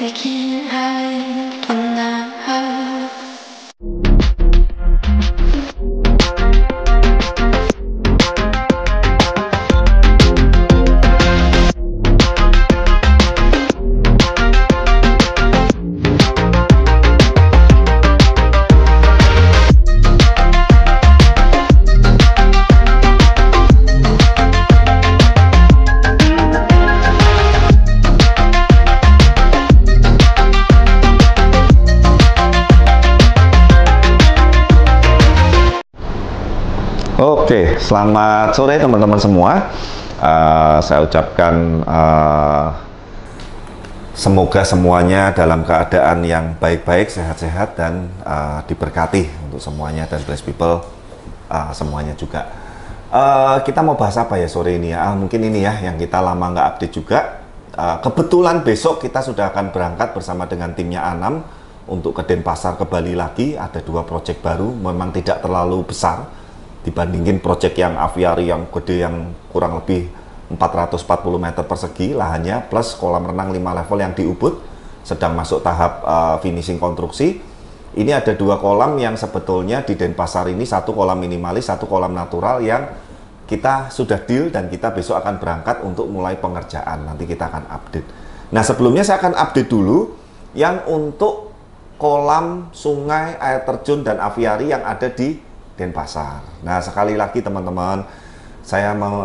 We can't hide from that. Oke, selamat sore teman-teman semua. Saya ucapkan semoga semuanya dalam keadaan yang baik-baik, sehat-sehat, dan diberkati untuk semuanya, dan bless people semuanya juga. Kita mau bahas apa ya sore ini ya? Mungkin ini ya yang kita lama nggak update juga. Kebetulan besok kita sudah akan berangkat bersama dengan timnya Anam untuk ke Denpasar, ke Bali lagi. Ada 2 proyek baru, memang tidak terlalu besar dibandingin proyek yang aviari yang gede yang kurang lebih 440 meter persegi lahannya, plus kolam renang 5 level yang di Ubud sedang masuk tahap finishing konstruksi. Ini ada 2 kolam yang sebetulnya di Denpasar ini, 1 kolam minimalis, 1 kolam natural yang kita sudah deal dan kita besok akan berangkat untuk mulai pengerjaan. Nanti kita akan update. Nah, sebelumnya saya akan update dulu yang untuk kolam, sungai, air terjun, dan aviari yang ada di Denpasar. Nah, sekali lagi teman-teman, saya mau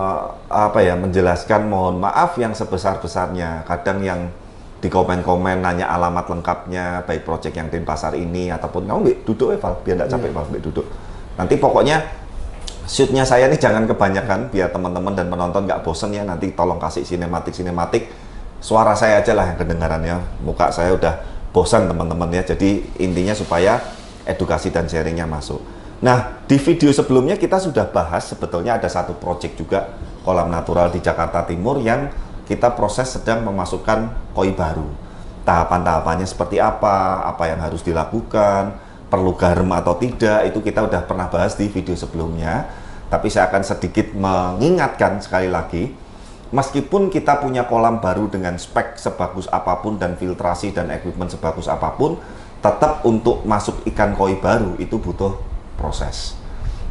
menjelaskan, mohon maaf yang sebesar-besarnya. Kadang yang di komen-komen nanya alamat lengkapnya, baik proyek yang Denpasar ini ataupun kamu duduk ya Val, biar nggak capek Val, duduk. Nanti pokoknya shootnya saya ini jangan kebanyakan biar teman-teman dan penonton nggak bosen ya. Nanti tolong kasih sinematik. Suara saya aja lah yang kedengarannya. Muka saya udah bosan teman-teman ya. Jadi intinya supaya edukasi dan sharingnya masuk. Nah, di video sebelumnya kita sudah bahas sebetulnya ada 1 proyek juga kolam natural di Jakarta Timur yang kita proses sedang memasukkan koi baru. Tahapan-tahapannya seperti apa yang harus dilakukan, perlu garam atau tidak, itu kita udah pernah bahas di video sebelumnya. Tapi saya akan sedikit mengingatkan sekali lagi, meskipun kita punya kolam baru dengan spek sebagus apapun dan filtrasi dan equipment sebagus apapun, tetap untuk masuk ikan koi baru itu butuh proses.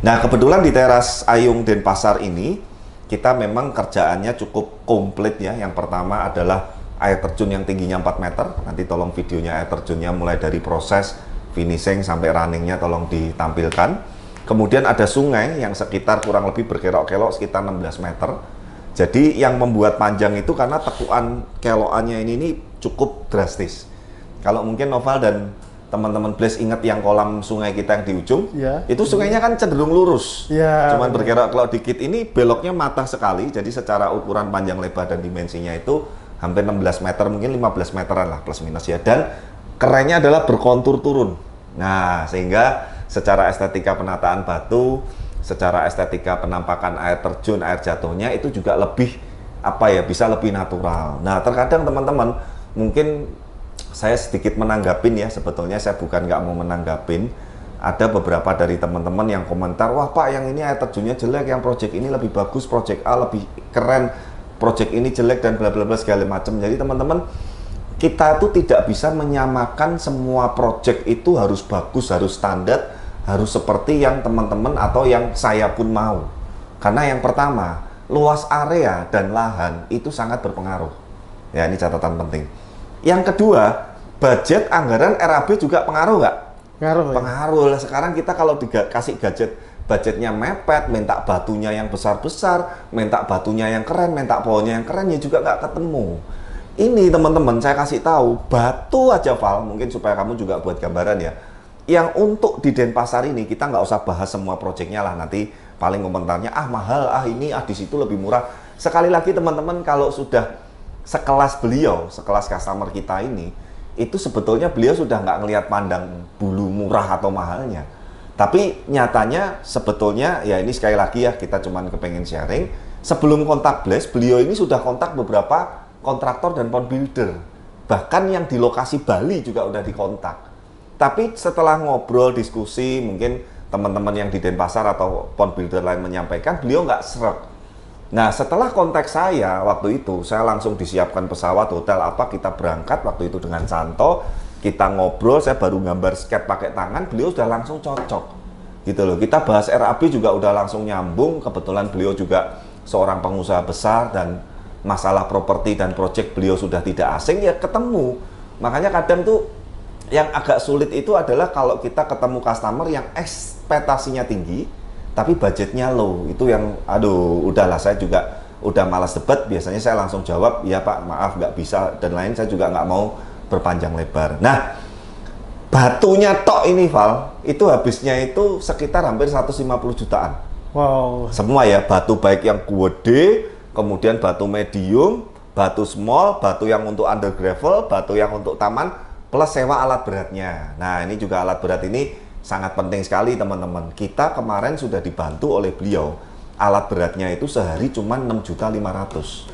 Nah, kebetulan di teras Ayung Denpasar ini kita memang kerjaannya cukup komplit ya. Yang pertama adalah air terjun yang tingginya 4 meter. Nanti tolong videonya air terjunnya mulai dari proses finishing sampai runningnya tolong ditampilkan. Kemudian ada sungai yang sekitar kurang lebih berkelok-kelok sekitar 16 meter. Jadi yang membuat panjang itu karena tekuan kelokannya ini cukup drastis. Kalau mungkin Noval dan teman-teman Blaze ingat yang kolam sungai kita yang di ujung, ya, itu sungainya kan cenderung lurus, ya, cuman berkelok-kelok dikit. Ini beloknya matah sekali, jadi secara ukuran panjang lebar dan dimensinya itu hampir 16 meter, mungkin 15 meteran lah plus minus ya. Dan kerennya adalah berkontur turun. Nah, sehingga secara estetika penataan batu, secara estetika penampakan air terjun, air jatuhnya itu juga lebih bisa lebih natural. Nah, terkadang teman-teman mungkin saya sedikit menanggapin ya, sebetulnya saya bukan nggak mau menanggapin. Ada beberapa dari teman-teman yang komentar, wah Pak yang ini air terjunnya jelek, yang project ini lebih bagus, project A lebih keren, project ini jelek dan bla bla bla segala macam. Jadi teman-teman, kita tuh tidak bisa menyamakan semua project itu harus bagus, harus standar, harus seperti yang teman-teman atau yang saya pun mau. Karena yang pertama, luas area dan lahan itu sangat berpengaruh. Ya, ini catatan penting. Yang kedua, budget anggaran RAB juga pengaruh nggak? Pengaruh lah. Sekarang kita kalau dikasih budgetnya mepet, minta batunya yang besar-besar, minta batunya yang keren, minta pohonnya yang keren, ya juga nggak ketemu. Ini teman-teman saya kasih tahu, batu aja Val, mungkin supaya kamu juga buat gambaran ya. Yang untuk di Denpasar ini kita nggak usah bahas semua proyeknya lah, nanti paling komentarnya mahal, ini di situ lebih murah. Sekali lagi teman-teman, kalau sudah sekelas beliau, sekelas customer kita ini, itu sebetulnya beliau sudah nggak ngelihat pandang bulu murah atau mahalnya. Tapi nyatanya sebetulnya ya ini sekali lagi ya, kita cuman kepengen sharing. Sebelum kontak Blaze, beliau ini sudah kontak beberapa kontraktor dan pond builder. Bahkan yang di lokasi Bali juga udah dikontak. Tapi setelah ngobrol, diskusi, mungkin teman-teman yang di Denpasar atau pond builder lain menyampaikan, beliau nggak sreg. Nah, setelah kontak saya waktu itu, saya langsung disiapkan pesawat, hotel apa, kita berangkat waktu itu dengan Santo, kita ngobrol, saya baru gambar sketch pakai tangan, beliau sudah langsung cocok. Gitu loh. Kita bahas RAB juga udah langsung nyambung, kebetulan beliau juga seorang pengusaha besar dan masalah properti dan proyek beliau sudah tidak asing, ya ketemu. Makanya kadang tuh yang agak sulit itu adalah kalau kita ketemu customer yang ekspektasinya tinggi, tapi budgetnya low. Itu yang, aduh, udahlah, saya juga udah malas debat. Biasanya saya langsung jawab, ya Pak, maaf nggak bisa, dan lain. Saya juga nggak mau berpanjang lebar. Nah, batunya tok ini, Val, itu habisnya itu sekitar hampir 150 jutaan. Wow. Semua ya, batu baik yang gede, kemudian batu medium, batu small, batu yang untuk under gravel, batu yang untuk taman, plus sewa alat beratnya. Nah, ini juga alat berat ini sangat penting sekali, teman-teman. Kita kemarin sudah dibantu oleh beliau. Alat beratnya itu sehari cuma 6.500.000.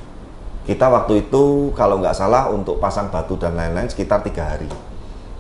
Kita waktu itu kalau nggak salah untuk pasang batu dan lain-lain sekitar 3 hari.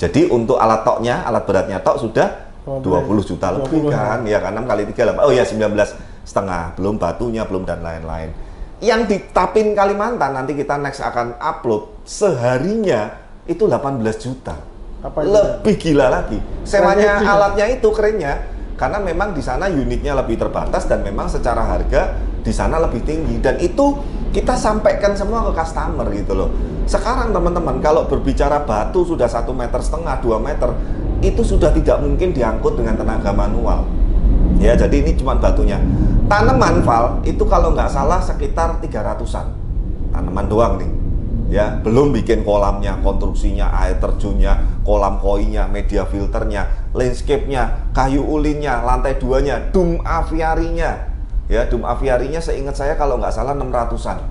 Jadi untuk alat toknya, alat beratnya tok sudah 20 juta lebih kan. Ya kan, 6 kali 3, oh ya 19,5. Belum batunya, belum dan lain-lain. Yang di Tapin Kalimantan, nanti kita next akan upload, seharinya itu 18 juta. Apa itu? Lebih gila lagi. Sewanya alatnya itu kerennya, karena memang di sana unitnya lebih terbatas dan memang secara harga di sana lebih tinggi, dan itu kita sampaikan semua ke customer gitu loh. Sekarang teman-teman, kalau berbicara batu sudah 1,5 meter, 2 meter, itu sudah tidak mungkin diangkut dengan tenaga manual. Ya, jadi ini cuma batunya. Tanaman, Val, itu kalau nggak salah sekitar 300-an. Tanaman doang nih. Ya, belum bikin kolamnya, konstruksinya, air terjunnya, kolam koinya, media filternya, landscape-nya, kayu ulinnya, lantai 2-nya, dum aviarinya. Ya, dum aviarinya seingat saya kalau nggak salah 600-an.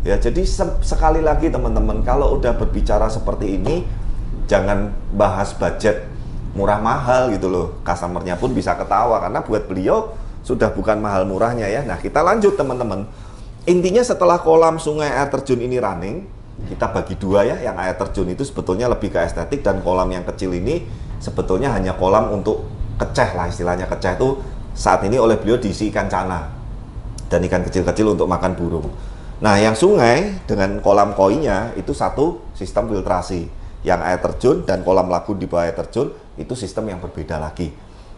Ya, jadi sekali lagi teman-teman, kalau udah berbicara seperti ini, jangan bahas budget murah mahal gitu loh. Customer-nya pun bisa ketawa karena buat beliau sudah bukan mahal murahnya ya. Nah, kita lanjut teman-teman. Intinya setelah kolam sungai air terjun ini running, kita bagi dua ya. Yang air terjun itu sebetulnya lebih ke estetik, dan kolam yang kecil ini sebetulnya hanya kolam untuk keceh lah, istilahnya keceh itu saat ini oleh beliau diisi ikan cana dan ikan kecil-kecil untuk makan burung. Nah, yang sungai dengan kolam koinya itu satu sistem filtrasi. Yang air terjun dan kolam lagun di bawah air terjun itu sistem yang berbeda lagi.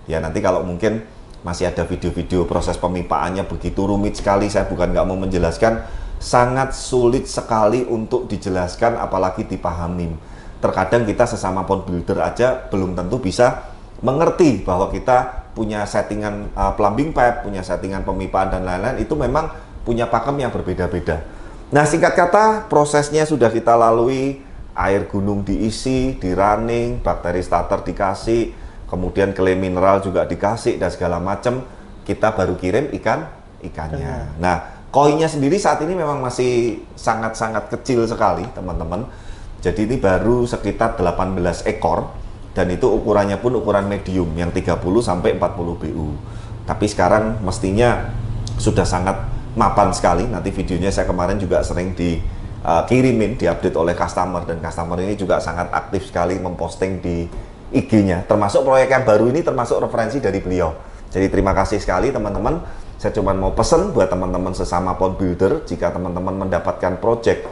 Ya, nanti kalau mungkin masih ada video-video proses pemipaannya begitu rumit sekali, saya bukan nggak mau menjelaskan, sangat sulit sekali untuk dijelaskan apalagi dipahami. Terkadang kita sesama pond builder aja belum tentu bisa mengerti bahwa kita punya settingan plumbing pipe, punya settingan pemipaan dan lain-lain, itu memang punya pakem yang berbeda-beda. Nah, singkat kata, prosesnya sudah kita lalui, air gunung diisi, di running, bakteri starter dikasih, kemudian clay mineral juga dikasih dan segala macam, kita baru kirim ikannya. Nah, koinya sendiri saat ini memang masih sangat-sangat kecil sekali teman-teman. Jadi ini baru sekitar 18 ekor, dan itu ukurannya pun ukuran medium yang 30 sampai 40 BU. Tapi sekarang mestinya sudah sangat mapan sekali. Nanti videonya saya kemarin juga sering dikirimin, diupdate oleh customer, dan customer ini juga sangat aktif sekali memposting di IG-nya, termasuk proyek yang baru ini termasuk referensi dari beliau. Jadi terima kasih sekali teman-teman. Saya cuma mau pesen buat teman-teman sesama pond builder, jika teman-teman mendapatkan project,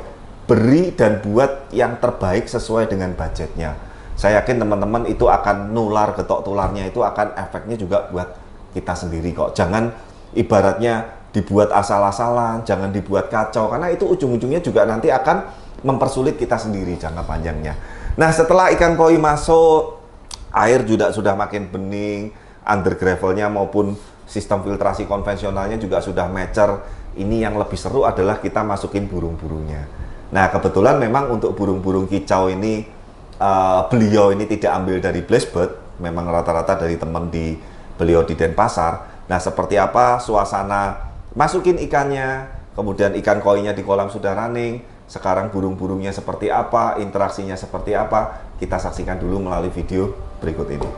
beri dan buat yang terbaik sesuai dengan budgetnya. Saya yakin teman-teman itu akan nular, getok tularnya itu akan efeknya juga buat kita sendiri kok. Jangan ibaratnya dibuat asal-asalan, jangan dibuat kacau, karena itu ujung-ujungnya juga nanti akan mempersulit kita sendiri jangka panjangnya. Nah, setelah ikan koi masuk, air juga sudah makin bening, under gravelnya maupun sistem filtrasi konvensionalnya juga sudah mature. Ini yang lebih seru adalah kita masukin burung-burungnya. Nah, kebetulan memang untuk burung-burung kicau ini beliau ini tidak ambil dari Blessbird, memang rata-rata dari teman di beliau di Denpasar. Nah, seperti apa suasana masukin ikannya, kemudian ikan koinya di kolam sudah running, sekarang burung-burungnya seperti apa, interaksinya seperti apa, kita saksikan dulu melalui video berikut ini.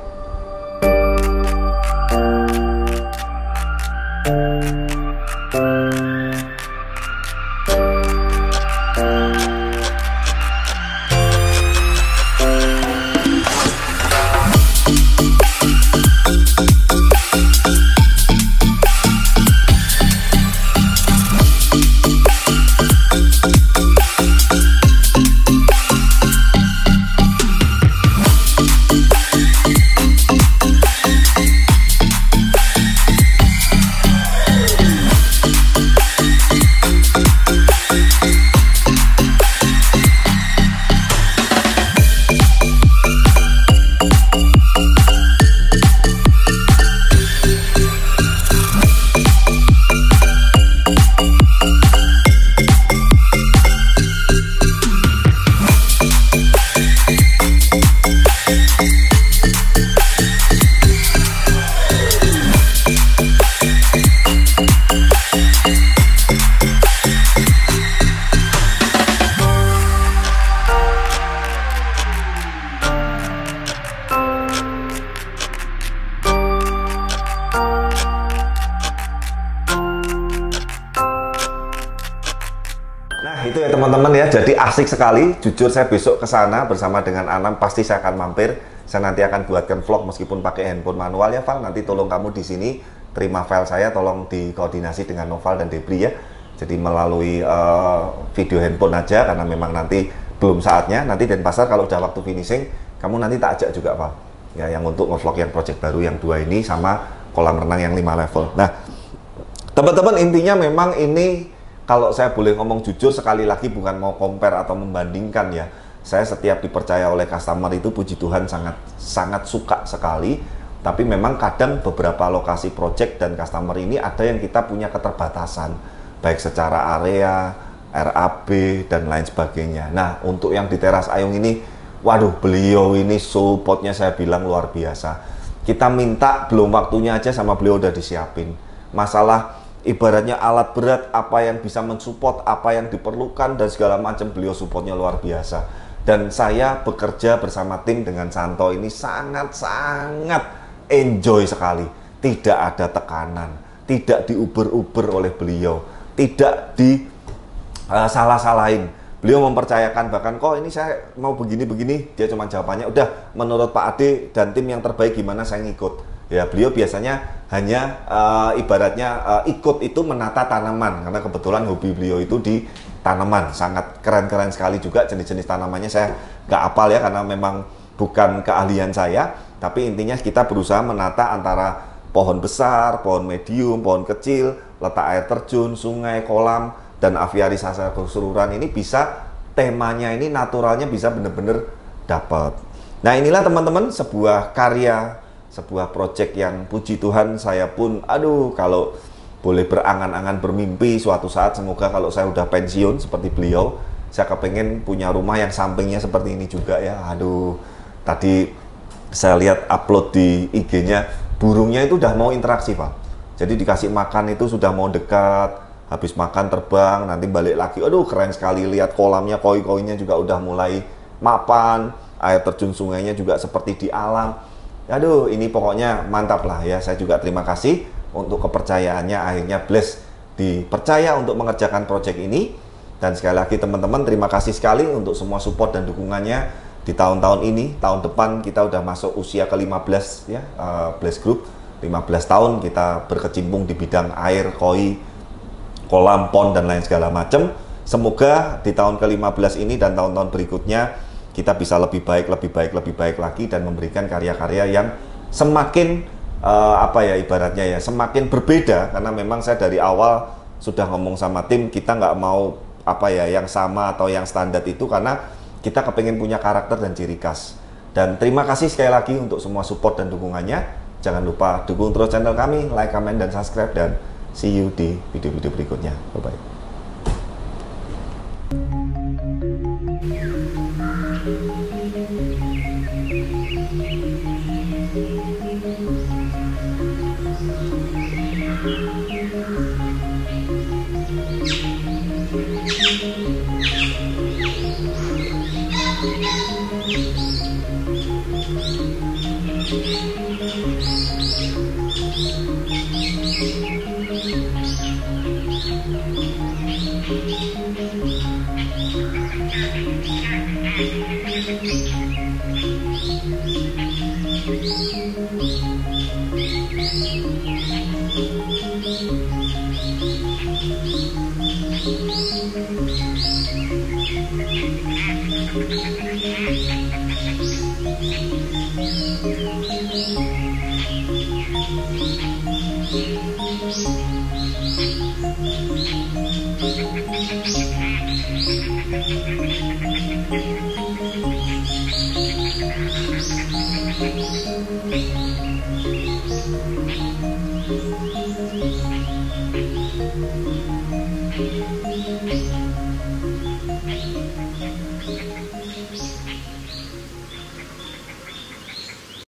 Nah itu ya teman-teman ya, jadi asik sekali. Jujur saya besok ke sana bersama dengan Anam, pasti saya akan mampir. Saya nanti akan buatkan vlog meskipun pakai handphone manual ya Val. Nanti tolong kamu di sini terima file saya, tolong dikoordinasi dengan Noval dan Debri ya. Jadi melalui video handphone aja karena memang nanti belum saatnya. Nanti Denpasar kalau udah waktu finishing, kamu nanti tak ajak juga Val. Ya yang untuk ngevlog yang project baru yang 2 ini sama kolam renang yang 5 level. Nah teman-teman intinya memang ini, kalau saya boleh ngomong jujur sekali lagi, bukan mau compare atau membandingkan ya. Saya setiap dipercaya oleh customer itu puji Tuhan sangat suka sekali. Tapi memang kadang beberapa lokasi project dan customer ini ada yang kita punya keterbatasan. Baik secara area, RAB, dan lain sebagainya. Nah untuk yang di Teras Ayung ini, waduh beliau ini supportnya saya bilang luar biasa. Kita minta belum waktunya aja sama beliau udah disiapin. Masalah ibaratnya alat berat, apa yang bisa mensupport, apa yang diperlukan dan segala macam, beliau supportnya luar biasa. Dan saya bekerja bersama tim dengan Santo ini sangat-sangat enjoy sekali. Tidak ada tekanan, tidak diuber-uber oleh beliau, tidak di salah-salahin. Beliau mempercayakan, bahkan kok ini saya mau begini-begini, dia cuma jawabannya udah menurut Pak Ade dan tim yang terbaik gimana saya ngikut. Ya beliau biasanya hanya ibaratnya ikut itu menata tanaman, karena kebetulan hobi beliau itu di tanaman. Sangat keren-keren sekali juga jenis-jenis tanamannya, saya nggak hafal ya karena memang bukan keahlian saya. Tapi intinya kita berusaha menata antara pohon besar, pohon medium, pohon kecil, letak air terjun, sungai, kolam, dan aviaris secara keseluruhan ini bisa temanya ini naturalnya bisa bener-bener dapat. Nah inilah teman-teman sebuah karya, sebuah project yang puji Tuhan saya pun aduh kalau boleh berangan-angan bermimpi suatu saat, semoga kalau saya udah pensiun seperti beliau, saya kepengen punya rumah yang sampingnya seperti ini juga ya. Aduh tadi saya lihat upload di IG-nya, burungnya itu udah mau interaksi Pak. Jadi dikasih makan itu sudah mau dekat, habis makan terbang, nanti balik lagi. Aduh keren sekali, lihat kolamnya, koi-koinya juga udah mulai mapan, air terjun sungainya juga seperti di alam. Aduh ini pokoknya mantap lah ya. Saya juga terima kasih untuk kepercayaannya, akhirnya Bless dipercaya untuk mengerjakan project ini. Dan sekali lagi teman-teman terima kasih sekali untuk semua support dan dukungannya di tahun-tahun ini. Tahun depan kita udah masuk usia ke-15 ya, Bless Group 15 tahun kita berkecimpung di bidang air, koi, kolam, pond dan lain segala macam. Semoga di tahun ke-15 ini dan tahun-tahun berikutnya kita bisa lebih baik lagi dan memberikan karya-karya yang semakin apa ya ibaratnya ya, semakin berbeda. Karena memang saya dari awal sudah ngomong sama tim, kita nggak mau apa ya yang sama atau yang standar itu, karena kita kepengen punya karakter dan ciri khas. Dan terima kasih sekali lagi untuk semua support dan dukungannya. Jangan lupa dukung terus channel kami, like, comment, dan subscribe, dan see you di video-video berikutnya. Bye-bye.